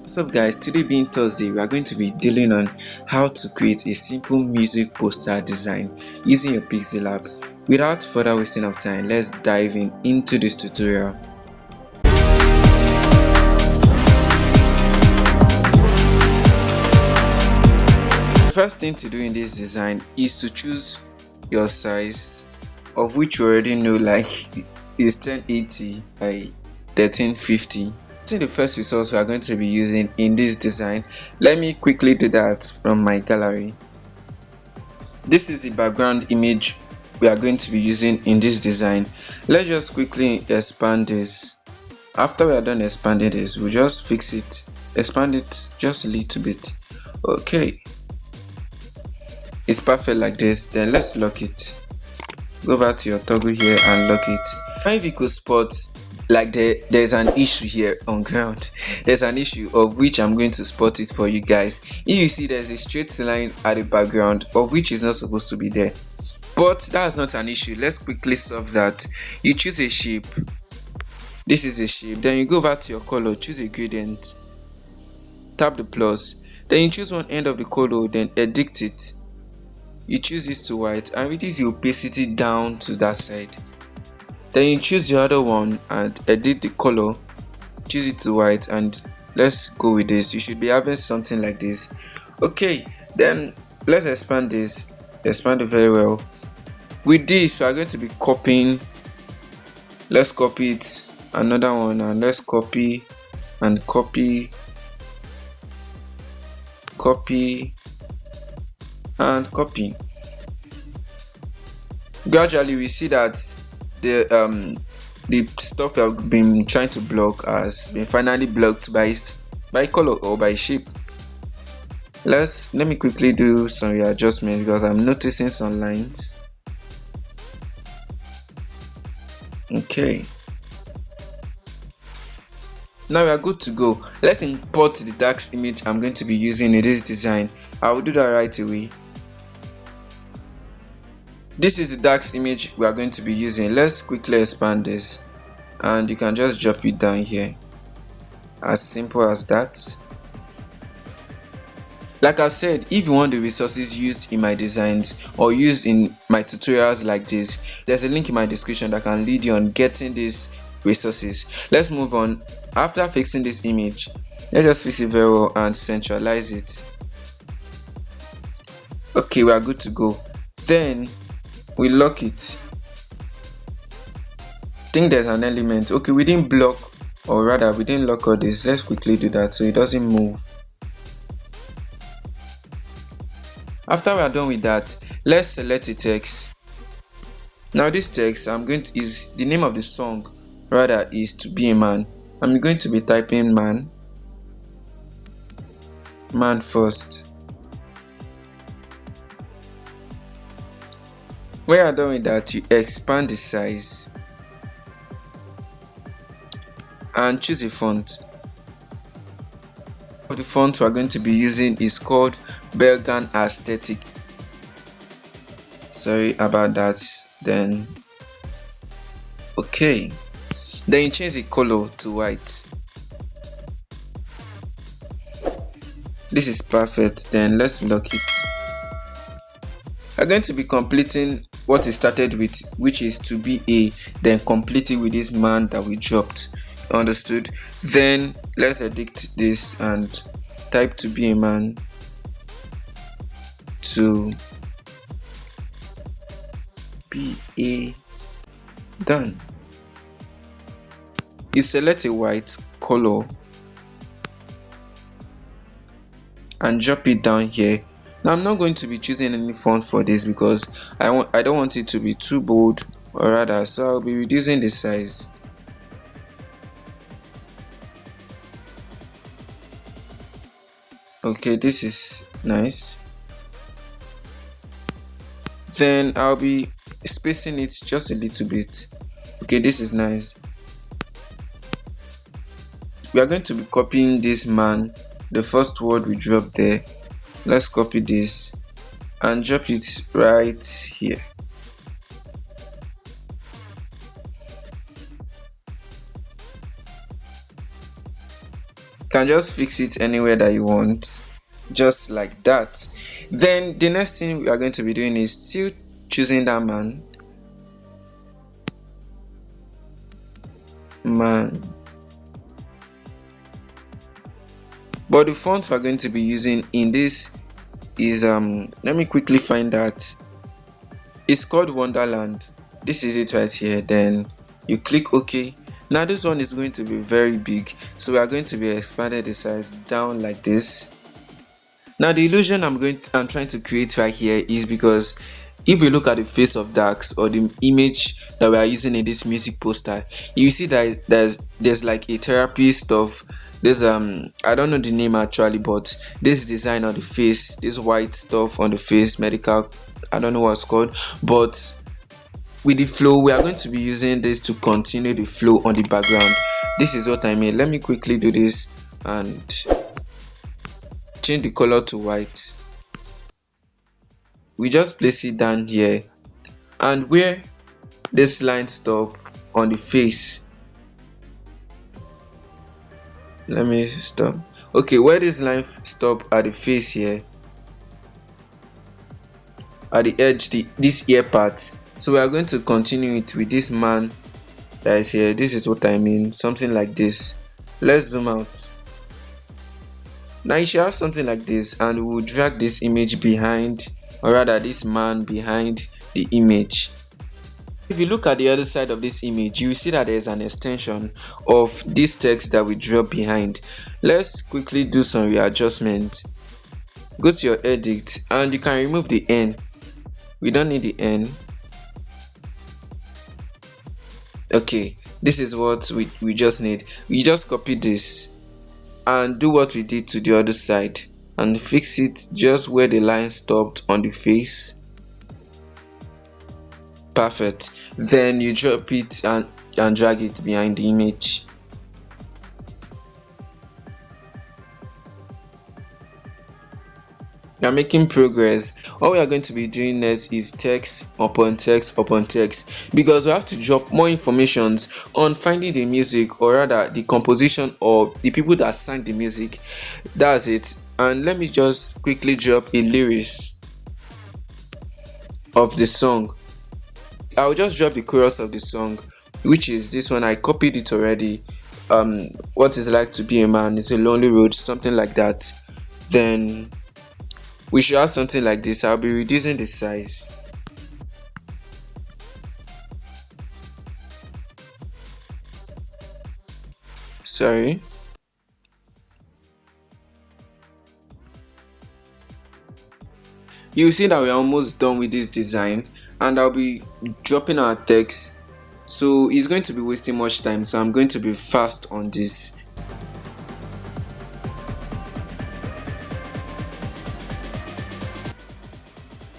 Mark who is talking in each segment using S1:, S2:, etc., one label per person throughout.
S1: What's up guys, today being Thursday we are going to be dealing on how to create a simple music poster design using your pixellab. Without further wasting of time, let's dive into this tutorial. The first thing to do in this design is to choose your size, of which you already know, like is 1080 by 1350. The first resource we are going to be using in this design, let me quickly do that from my gallery. This is the background image we are going to be using in this design. Let's just quickly expand this. After we are done expanding this, we'll just fix it, expand it just a little bit. Okay, it's perfect like this. Then let's lock it. Go back to your toggle here and lock it. Now if you could spot, like there's an issue here on ground, there's an issue of which I'm going to spot it for you guys. If you see there's a straight line at the background of which is not supposed to be there, but that's not an issue. Let's quickly solve that. You choose a shape, this is a shape, then you go back to your color, choose a gradient, tap the plus, then you choose one end of the color, then edit it. You choose this to white and reduce the opacity down to that side. Then you choose the other one and edit the color, choose it to white, and let's go with this. You should be having something like this. Okay, then let's expand this, expand it very well. With this we are going to be copying, let's copy it, another one, and let's copy and copy and copy. Gradually we see that the stuff we have been trying to block has been finally blocked by color or by shape. Let me quickly do some readjustment because I'm noticing some lines. Okay, now we are good to go. Let's import the text image I'm going to be using in this design. I will do that right away. This is the text image we are going to be using. Let's quickly expand this and you can just drop it down here. As simple as that. Like I said, if you want the resources used in my designs or used in my tutorials like this, there's a link in my description that can lead you on getting these resources. Let's move on. After fixing this image, let's just fix it very well and centralize it. Okay, we are good to go. Then we lock it. Think there's an element. Okay, we didn't block, or rather we didn't lock all this. Let's quickly do that so it doesn't move. After we are done with that, let's select the text. Now this text is the name of the song, rather is To Be a Man. I'm going to be typing man first. When you are done with that, you expand the size and choose a font. The font we are going to be using is called Belgian Aesthetic. Sorry about that. Then okay, then you change the color to white. This is perfect. Then let's lock it. We're going to be completing what it started with, which is to be a, then complete it with this man that we dropped. Understood? Then let's edit this and type To Be a Man to be a done. You select a white color and drop it down here. Now I'm not going to be choosing any font for this because I don't want it to be too bold, or rather, so I'll be reducing the size. Okay, this is nice. Then I'll be spacing it just a little bit. Okay, this is nice. We are going to be copying this man, the first word we dropped there. Let's copy this and drop it right here. can just fix it anywhere that you want, just like that. Then the next thing we are going to be doing is still choosing that man, but the font we're going to be using in this is let me quickly find that. It's called Wonderland. This is it right here. Then you click OK. Now this one is going to be very big, so we are going to be expanding the size down like this. Now the illusion I'm trying to create right here is because if we look at the face of Dax, or the image that we are using in this music poster, you see that there's like a therapy stuff. There's I don't know the name actually, but this design on the face, this white stuff on the face, medical, I don't know what it's called, but with the flow we are going to be using this to continue the flow on the background. This is what I mean. Let me quickly do this and change the color to white. We just place it down here, and where this line stop on the face, let me stop. Okay, where this line stop at the face here, at the edge, this ear part, so we are going to continue it with this man that is here. This is what I mean, something like this. Let's zoom out. Now you should have something like this, and we will drag this image behind, or rather this man behind the image. If you look at the other side of this image, you will see that there is an extension of this text that we drop behind. Let's quickly do some readjustment. Go to your edit and you can remove the N. We don't need the N. Okay, this is what we just need. We just copy this and do what we did to the other side and fix it just where the line stopped on the face. Perfect. Then you drop it and drag it behind the image. Now making progress. All we are going to be doing next is text upon text upon text, because we have to drop more informations on finding the music, or rather the composition or the people that sang the music. That's it. And let me just quickly drop a lyrics of the song. I'll just drop the chorus of the song, which is this one. I copied it already. What is it like to be a man? It's a lonely road, something like that. Then we should have something like this. I'll be reducing the size. Sorry. You see that we're almost done with this design, and I'll be dropping our text, so it's going to be wasting much time, so I'm going to be fast on this.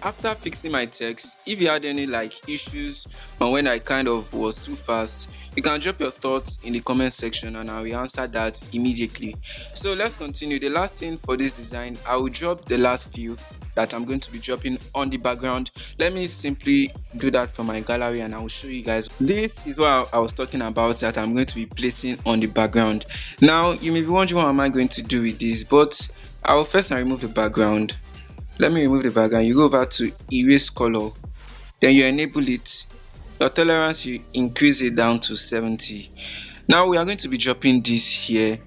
S1: After fixing my text, if you had any issues on when I kind of was too fast, you can drop your thoughts in the comment section and I will answer that immediately. So let's continue. The last thing for this design, I will drop the last few that I'm going to be dropping on the background. Let me simply do that for my gallery and I will show you guys. This is what I was talking about, that I'm going to be placing on the background. Now you may be wondering what am I going to do with this, but I will first remove the background. Let me remove the background. You go over to erase color, then you enable it. Your tolerance, you increase it down to 70. Now we are going to be dropping this here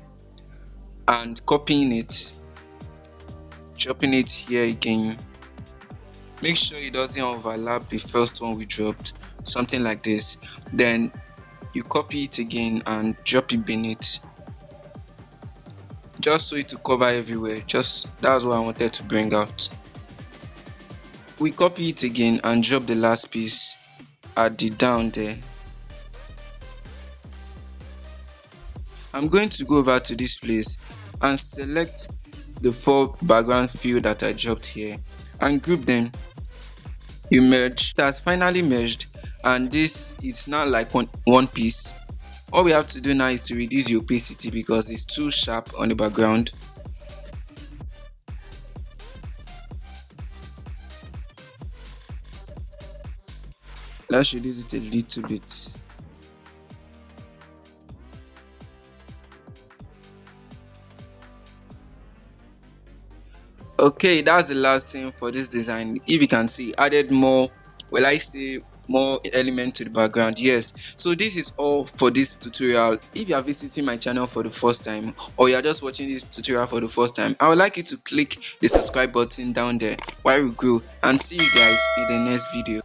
S1: and copying it, dropping it here again. Make sure it doesn't overlap the first one we dropped, something like this. Then you copy it again and drop it beneath, just so it to cover everywhere. Just that's what I wanted to bring out. We copy it again and drop the last piece at the down there. I'm going to go over to this place and select the 4 background fill that I dropped here and group them. You merge. That's finally merged, and this is now like one piece. All we have to do now is to reduce the opacity because it's too sharp on the background. Let's reduce it a little bit. Okay, that's the last thing for this design. If you can see, added more, well, I say more element to the background. Yes, so this is all for this tutorial. If you are visiting my channel for the first time, or you are just watching this tutorial for the first time, I would like you to click the subscribe button down there while we grow, and see you guys in the next video.